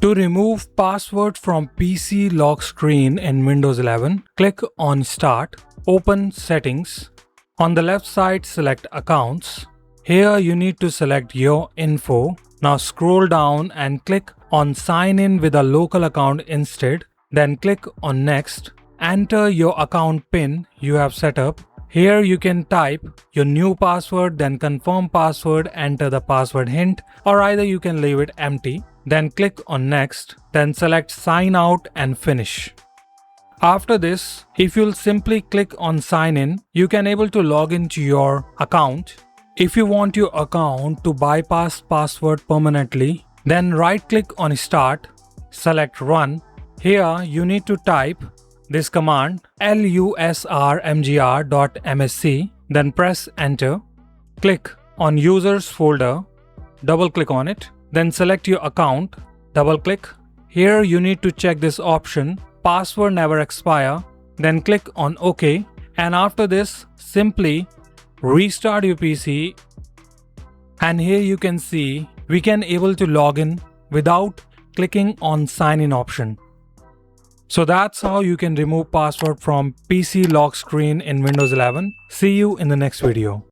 To remove password from PC lock screen in Windows 11, click on Start, open Settings. On the left side, select Accounts. Here you need to select your info. Now scroll down and click on Sign in with a local account instead. Then click on Next. Enter your account PIN you have set up. Here you can type your new password, then confirm password, enter the password hint, or either you can leave it empty. Then click on Next, then select Sign Out and Finish. After this, if you'll simply click on Sign In, you can able to log into your account. If you want your account to bypass password permanently, then right click on Start, select Run. Here you need to type this command lusrmgr.msc, then press Enter. Click on Users folder, double click on it, then select your account, double click. Here you need to check this option, password never expire, then click on OK, and after this simply restart your PC, and here you can see we can able to log in without clicking on sign in option. So that's how you can remove password from PC lock screen in Windows 11. See you in the next video.